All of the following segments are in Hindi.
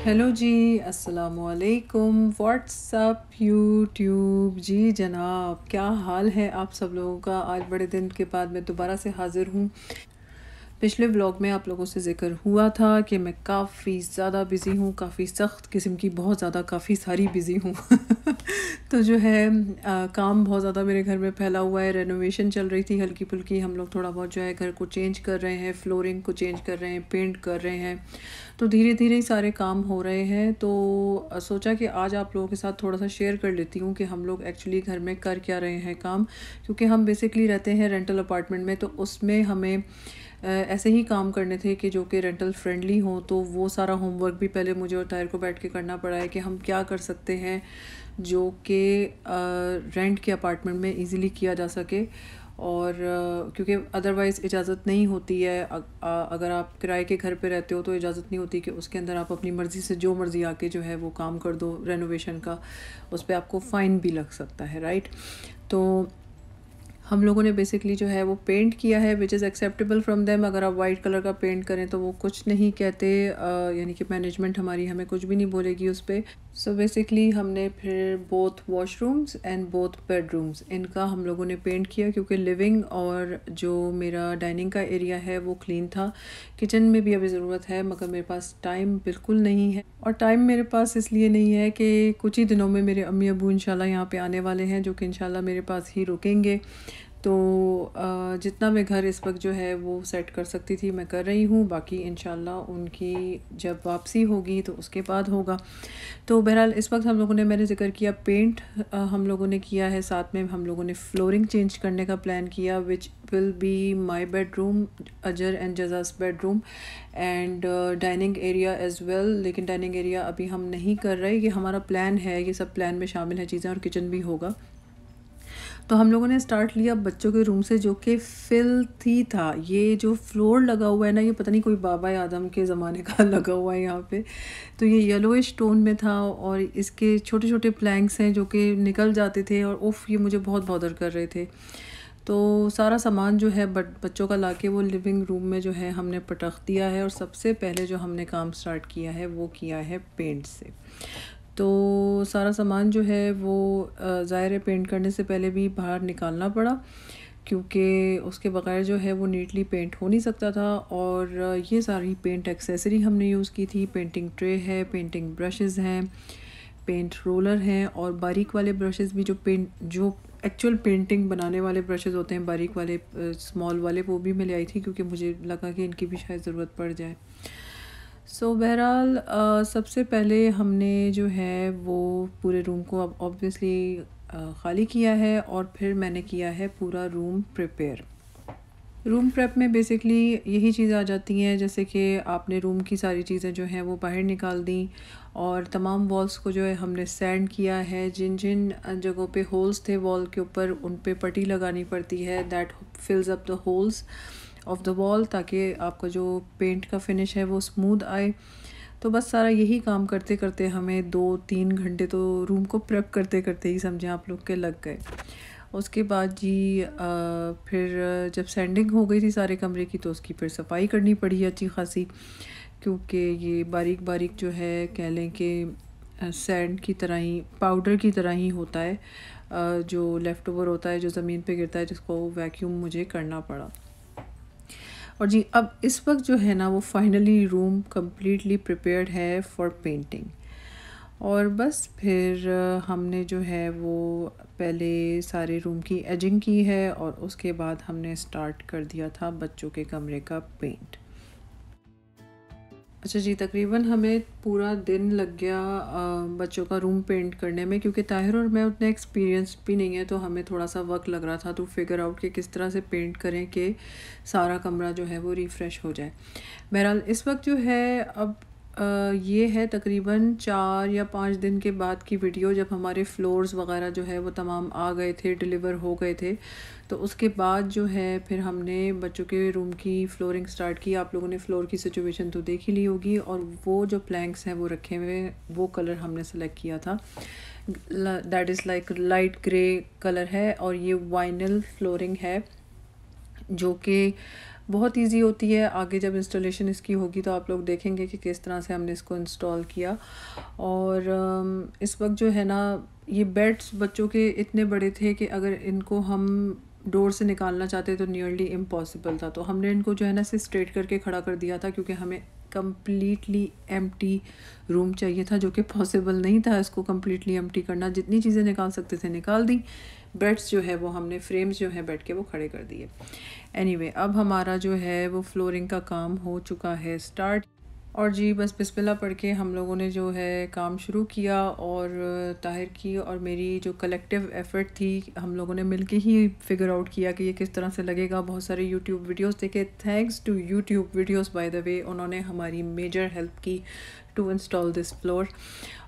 हेलो जी, अस्सलामुअलैकुम। व्हाट्सअप यूट्यूब जी जनाब, क्या हाल है आप सब लोगों का। आज बड़े दिन के बाद मैं दोबारा से हाज़िर हूँ। पिछले व्लॉग में आप लोगों से ज़िक्र हुआ था कि मैं काफ़ी ज़्यादा बिज़ी हूँ, काफ़ी सख्त किस्म की, बहुत ज़्यादा काफ़ी सारी बिज़ी हूँ। तो जो है काम बहुत ज़्यादा मेरे घर में फैला हुआ है। रेनोवेशन चल रही थी हल्की फुल्की। हम लोग थोड़ा बहुत जो है घर को चेंज कर रहे हैं, फ्लोरिंग को चेंज कर रहे हैं, पेंट कर रहे हैं। तो धीरे धीरे ही सारे काम हो रहे हैं। तो सोचा कि आज आप लोगों के साथ थोड़ा सा शेयर कर लेती हूँ कि हम लोग एक्चुअली घर में कर क्या रहे हैं काम। क्योंकि हम बेसिकली रहते हैं रेंटल अपार्टमेंट में, तो उसमें हमें ऐसे ही काम करने थे कि जो कि रेंटल फ्रेंडली हों। तो वो सारा होमवर्क भी पहले मुझे और ताहिर को बैठ के करना पड़ा है कि हम क्या कर सकते हैं जो कि रेंट के अपार्टमेंट में इजीली किया जा सके। और क्योंकि अदरवाइज़ इजाज़त नहीं होती है। अगर आप किराए के घर पे रहते हो तो इजाज़त नहीं होती कि उसके अंदर आप अपनी मर्ज़ी से जो मर्ज़ी आके जो है वो काम कर दो रेनोवेशन का। उस पर आपको फ़ाइन भी लग सकता है, राइट। तो हम लोगों ने बेसिकली जो है वो पेंट किया है which is acceptable from them. अगर आप वाइट कलर का पेंट करें तो वो कुछ नहीं कहते, यानी कि मैनेजमेंट हमारी हमें कुछ भी नहीं बोलेगी उस पर। सो बेसिकली हमने फिर both washrooms and both bedrooms इनका हम लोगों ने पेंट किया, क्योंकि लिविंग और जो मेरा डाइनिंग का एरिया है वो क्लीन था। किचन में भी अभी ज़रूरत है, मगर मेरे पास टाइम बिल्कुल नहीं है। और टाइम मेरे पास इसलिए नहीं है कि कुछ ही दिनों में मेरे अम्मी अबू इंशाल्लाह यहाँ पे आने वाले हैं, जो कि इंशाल्लाह मेरे पास ही रुकेंगे। तो जितना मैं घर इस वक्त जो है वो सेट कर सकती थी मैं कर रही हूँ। बाकी इंशाल्लाह उनकी जब वापसी होगी तो उसके बाद होगा। तो बहरहाल इस वक्त हम लोगों ने, मैंने ज़िक्र किया पेंट हम लोगों ने किया है, साथ में हम लोगों ने फ्लोरिंग चेंज करने का प्लान किया which will be my bedroom, अजर एंड जजास bedroom and dining area as well. लेकिन डाइनिंग एरिया अभी हम नहीं कर रहे, ये हमारा प्लान है, ये सब प्लान में शामिल है चीज़ें, और किचन भी होगा। तो हम लोगों ने स्टार्ट लिया बच्चों के रूम से, जो कि फिल्थी था। ये जो फ्लोर लगा हुआ है ना, ये पता नहीं कोई बाबा आदम के ज़माने का लगा हुआ है यहाँ पे। तो ये येलोइश टोन में था और इसके छोटे छोटे प्लैंक्स हैं जो कि निकल जाते थे, और उफ़ ये मुझे बहुत बॉदर कर रहे थे। तो सारा सामान जो है बच्चों का लाके वो लिविंग रूम में जो है हमने पटक दिया है। और सबसे पहले जो हमने काम स्टार्ट किया है वो किया है पेंट से। तो सारा सामान जो है वो ज़ाहिर है पेंट करने से पहले भी बाहर निकालना पड़ा, क्योंकि उसके बगैर जो है वो नीटली पेंट हो नहीं सकता था। और ये सारी पेंट एक्सेसरी हमने यूज़ की थी। पेंटिंग ट्रे है, पेंटिंग ब्रशेज़ हैं, पेंट रोलर हैं, और बारीक वाले ब्रशेज़ भी, जो एक्चुअल पेंटिंग बनाने वाले ब्रशेज़ होते हैं बारीक वाले, स्मॉल वाले, वो भी मैं ले आई थी क्योंकि मुझे लगा कि इनकी भी शायद ज़रूरत पड़ जाए। सो बहरहाल सबसे पहले हमने जो है वो पूरे रूम को अब ऑब्वियसली ख़ाली किया है, और फिर मैंने किया है पूरा रूम प्रिपेयर। रूम प्रेप में बेसिकली यही चीज़ें आ जाती हैं, जैसे कि आपने रूम की सारी चीज़ें जो हैं वो बाहर निकाल दी, और तमाम वॉल्स को जो है हमने सैंड किया है। जिन जिन जगहों पे होल्स थे वॉल के ऊपर, उन पे पट्टी लगानी पड़ती है, that फिल्स up the holes of the wall, ताकि आपका जो पेंट का फिनिश है वो स्मूथ आए। तो बस सारा यही काम करते करते हमें 2-3 घंटे तो रूम को प्रेप करते करते ही समझें आप लोग के लग गए। उसके बाद जी फिर जब सैंडिंग हो गई थी सारे कमरे की, तो उसकी फिर सफाई करनी पड़ी अच्छी खासी, क्योंकि ये बारीक बारीक जो है कह लें कि सैंड की तरह ही, पाउडर की तरह ही होता है, जो लेफ़्ट ओवर होता है, जो ज़मीन पे गिरता है, जिसको वैक्यूम मुझे करना पड़ा। और जी अब इस वक्त जो है ना वो फाइनली रूम कम्प्लीटली प्रिपेयर्ड है फॉर पेंटिंग। और बस फिर हमने जो है वो पहले सारे रूम की एजिंग की है, और उसके बाद हमने स्टार्ट कर दिया था बच्चों के कमरे का पेंट। अच्छा जी, तकरीबन हमें पूरा दिन लग गया बच्चों का रूम पेंट करने में, क्योंकि ताहिर और मैं उतने एक्सपीरियंस भी नहीं है, तो हमें थोड़ा सा वक्त लग रहा था तो फिगर आउट कि किस तरह से पेंट करें कि सारा कमरा जो है वो रिफ़्रेश हो जाए। बहरहाल इस वक्त जो है अब ये है तकरीबन 4 या 5 दिन के बाद की वीडियो, जब हमारे फ्लोर्स वगैरह जो है वो तमाम आ गए थे, डिलीवर हो गए थे। तो उसके बाद जो है फिर हमने बच्चों के रूम की फ्लोरिंग स्टार्ट की। आप लोगों ने फ्लोर की सिचुएशन तो देख ही ली होगी, और वो जो प्लैंक्स हैं वो रखे हुए, वो कलर हमने सेलेक्ट किया था, that is like light grey colour है, और ये वाइनल फ्लोरिंग है जो कि बहुत इजी होती है। आगे जब इंस्टॉलेशन इसकी होगी तो आप लोग देखेंगे कि किस तरह से हमने इसको इंस्टॉल किया। और इस वक्त जो है ना, ये बेड्स बच्चों के इतने बड़े थे कि अगर इनको हम डोर से निकालना चाहते तो नियरली इम्पॉसिबल था। तो हमने इनको जो है ना से स्ट्रेट करके खड़ा कर दिया था, क्योंकि हमें कम्प्लीटली एम्प्टी रूम चाहिए था, जो कि पॉसिबल नहीं था इसको कम्प्लीटली एम्प्टी करना। जितनी चीज़ें निकाल सकते थे निकाल दी। बेड्स जो है वो हमने फ्रेम्स जो है बेड के वो खड़े कर दिए। एनीवे अब हमारा जो है वो फ्लोरिंग का काम हो चुका है स्टार्ट। और जी बस बिस्मिल्लाह पढ़ के हम लोगों ने जो है काम शुरू किया। और ताहिर की और मेरी जो कलेक्टिव एफ़र्ट थी, हम लोगों ने मिलके ही फिगर आउट किया कि ये किस तरह से लगेगा। बहुत सारे यूट्यूब वीडियोस देखे। Thanks to YouTube videos by the way, उन्होंने हमारी मेजर हेल्प की टू इंस्टॉल दिस फ्लोर।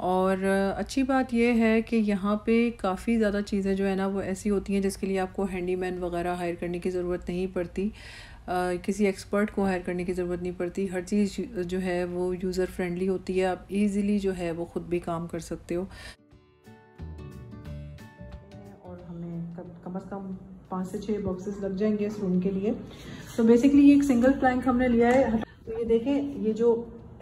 और अच्छी बात यह है कि यहाँ पे काफ़ी ज़्यादा चीज़ें जो है ना वो ऐसी होती हैं जिसके लिए आपको हैंडीमैन वगैरह हायर करने की ज़रूरत नहीं पड़ती। किसी एक्सपर्ट को हायर करने की ज़रूरत नहीं पड़ती। हर चीज़ जो है वो यूज़र फ्रेंडली होती है। आप इजीली जो है वो ख़ुद भी काम कर सकते हो। और हमें कम से कम 5 से 6 बॉक्सेस लग जाएंगे इस रूम के लिए। तो बेसिकली ये एक सिंगल प्लैंक हमने लिया है। तो ये देखें, ये जो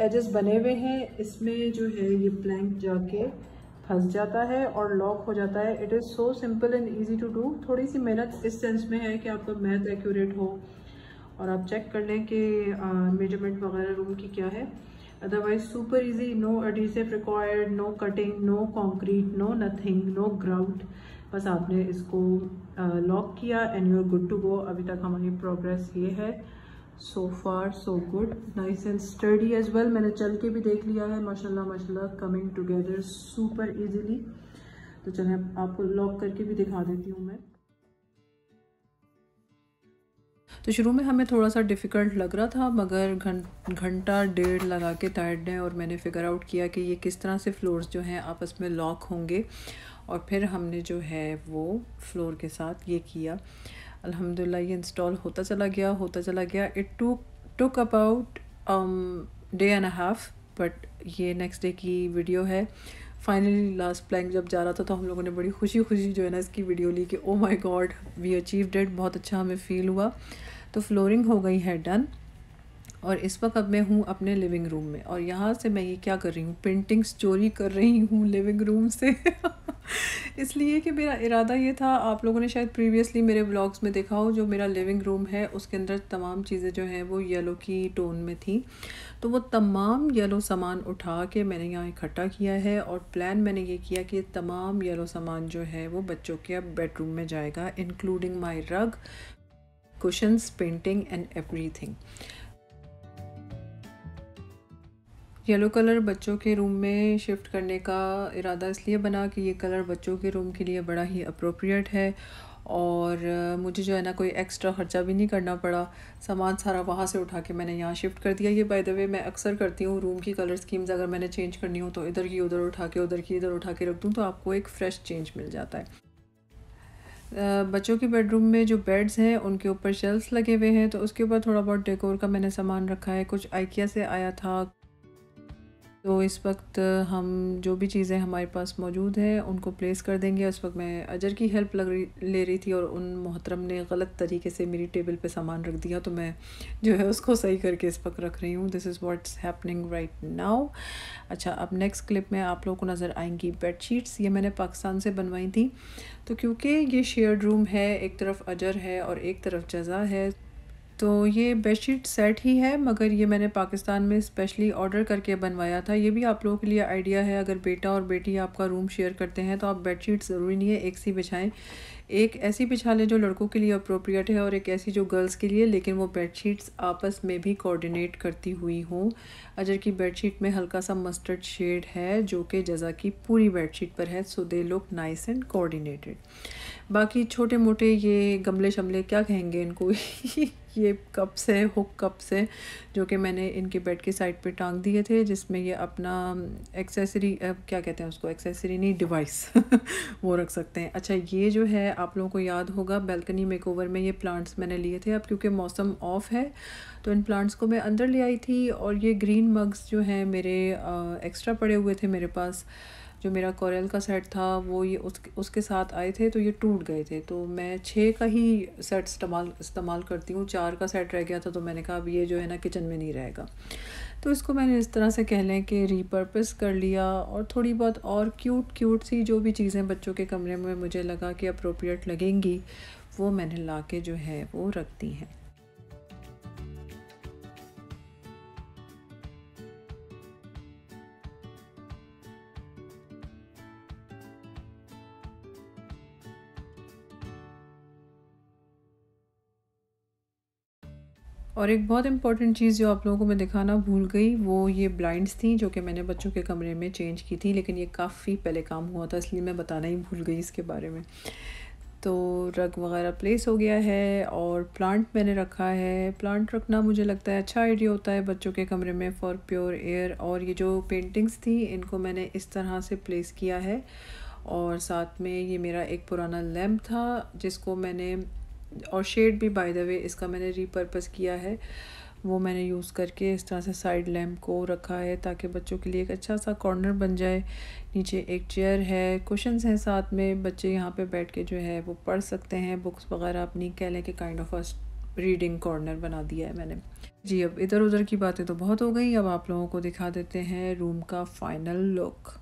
एजेस बने हुए हैं इसमें जो है ये प्लैंक जाके फंस जाता है और लॉक हो जाता है। It is so simple and easy to do. थोड़ी सी मेहनत इस सेंस में है कि आपका मैथ एक्यूरेट हो और आप चेक कर लें कि मेजरमेंट वगैरह रूम की क्या है। Otherwise super easy. No adhesive required, no cutting, no concrete, no nothing, no grout. बस आपने इसको लॉक किया and you are good to go. अभी तक हमारी प्रोग्रेस ये है। So far so good, nice and sturdy as well. मैंने चल के भी देख लिया है, माशाल्लाह माशाल्लाह, कमिंग टुगेदर सुपर इजीली। तो चलें आपको लॉक करके भी दिखा देती हूँ मैं। तो शुरू में हमें थोड़ा सा डिफ़िकल्ट लग रहा था, मगर घंटा डेढ़ लगा के टायर्ड है और मैंने फ़िगर आउट किया कि ये किस तरह से फ्लोर्स जो हैं आपस में लॉक होंगे। और फिर हमने जो है वो फ्लोर के साथ ये किया। अल्हम्दुलिल्लाह ये इंस्टॉल होता चला गया। It took about day and a half, but ये नेक्स्ट डे की वीडियो है। फाइनली लास्ट प्लैंक जब जा रहा था तो हम लोगों ने बड़ी खुशी जो है ना इसकी वीडियो ली कि oh my God we achieved it. बहुत अच्छा हमें फ़ील हुआ। तो फ्लोरिंग हो गई है डन। और इस वक्त अब मैं हूँ अपने लिविंग रूम में और यहाँ से मैं ये क्या कर रही हूँ, पेंटिंग्स चोरी कर रही हूँ लिविंग रूम से इसलिए कि मेरा इरादा ये था, आप लोगों ने शायद प्रीवियसली मेरे व्लॉग्स में देखा हो, जो मेरा लिविंग रूम है उसके अंदर तमाम चीज़ें जो हैं वो येलो की टोन में थी। तो वो तमाम येलो सामान उठा के मैंने यहाँ इकट्ठा किया है और प्लान मैंने ये किया कि तमाम येलो सामान जो है वो बच्चों के अब बेडरूम में जाएगा, इंक्लूडिंग माई रग, cushions, painting and everything. Yellow colour बच्चों के रूम में शिफ्ट करने का इरादा इसलिए बना कि ये कलर बच्चों के रूम के लिए बड़ा ही अप्रोप्रिएट है और मुझे जो है ना कोई एक्स्ट्रा ख़र्चा भी नहीं करना पड़ा। सामान सारा वहाँ से उठा के मैंने यहाँ शिफ्ट कर दिया। ये बाय द वे मैं अक्सर करती हूँ, रूम की कलर स्कीम्स अगर मैंने चेंज करनी हो तो इधर की उधर उठा के, उधर की इधर उठा के रख दूँ तो आपको एक फ़्रेश चेंज मिल जाता है। बच्चों के बेडरूम में जो बेड्स हैं उनके ऊपर शेल्फ्स लगे हुए हैं, तो उसके ऊपर थोड़ा बहुत डेकोर का मैंने सामान रखा है। कुछ आइकिया से आया था। तो इस वक्त हम जो भी चीज़ें हमारे पास मौजूद हैं उनको प्लेस कर देंगे। उस वक्त मैं अजर की हेल्प ले रही थी और उन मोहतरम ने गलत तरीके से मेरी टेबल पे सामान रख दिया, तो मैं जो है उसको सही करके इस वक्त रख रही हूँ। This is what's happening right now. अच्छा, अब नेक्स्ट क्लिप में आप लोगों को नज़र आएंगी बेडशीट्स। ये मैंने पाकिस्तान से बनवाई थी। तो क्योंकि ये शेयर्ड रूम है, एक तरफ अजर है और एक तरफ जज़ा है, तो ये बेडशीट सेट ही है, मगर ये मैंने पाकिस्तान में स्पेशली ऑर्डर करके बनवाया था। ये भी आप लोगों के लिए आइडिया है, अगर बेटा और बेटी आपका रूम शेयर करते हैं तो आप बेडशीट ज़रूरी नहीं है एक सी बिछाएं। एक ऐसी बिछा लें जो लड़कों के लिए अप्रोप्रिएट है और एक ऐसी जो गर्ल्स के लिए, लेकिन वो बेडशीट्स आपस में भी कोऑर्डिनेट करती हुई हों। अजर की बेडशीट में हल्का सा मस्टर्ड शेड है जो कि जज़ा की पूरी बेडशीट पर है, so they look nice and coordinated. बाकी छोटे मोटे ये गमले शमले क्या कहेंगे इनको ये कप्स है, हुक कप्स है, जो कि मैंने इनके बेड के साइड पे टांग दिए थे, जिसमें ये अपना एक्सेसरी, क्या कहते हैं उसको, एक्सेसरी नहीं डिवाइस वो रख सकते हैं। अच्छा, ये जो है आप लोगों को याद होगा बैल्कनी मेकओवर में ये प्लांट्स मैंने लिए थे। अब क्योंकि मौसम ऑफ है तो इन प्लांट्स को मैं अंदर ले आई थी और ये ग्रीन मग्स जो हैं मेरे एक्स्ट्रा पड़े हुए थे मेरे पास, जो मेरा कोरल का सेट था वो ये उसके साथ आए थे, तो ये टूट गए थे। तो मैं 6 का ही सेट इस्तेमाल करती हूँ। 4 का सेट रह गया था, तो मैंने कहा अब ये जो है ना किचन में नहीं रहेगा। तो इसको मैंने इस तरह से कह लें कि रीपर्पस कर लिया, और थोड़ी बहुत और क्यूट सी जो भी चीज़ें बच्चों के कमरे में मुझे लगा कि अप्रोप्रिएट लगेंगी, वो मैंने ला के जो है वो रख दी हैं। और एक बहुत इम्पॉर्टेंट चीज़ जो आप लोगों को मैं दिखाना भूल गई, वो ये ब्लाइंड्स थी जो कि मैंने बच्चों के कमरे में चेंज की थी, लेकिन ये काफ़ी पहले काम हुआ था, इसलिए मैं बताना ही भूल गई इसके बारे में। तो रग वगैरह प्लेस हो गया है, और प्लांट मैंने रखा है। प्लांट रखना मुझे लगता है अच्छा आइडिया होता है बच्चों के कमरे में फॉर प्योर एयर। और ये जो पेंटिंग्स थी इनको मैंने इस तरह से प्लेस किया है, और साथ में ये मेरा एक पुराना लैम्प था जिसको मैंने, और शेड भी बाय द वे इसका मैंने रीपर्पस किया है, वो मैंने यूज़ करके इस तरह से साइड लैम्प को रखा है ताकि बच्चों के लिए एक अच्छा सा कॉर्नर बन जाए। नीचे एक चेयर है, कुशन्स हैं साथ में, बच्चे यहाँ पे बैठ के जो है वो पढ़ सकते हैं बुक्स वगैरह अपनी, कह लें कि kind of a reading corner बना दिया है मैंने। जी, अब इधर उधर की बातें तो बहुत हो गई, अब आप लोगों को दिखा देते हैं रूम का फाइनल लुक।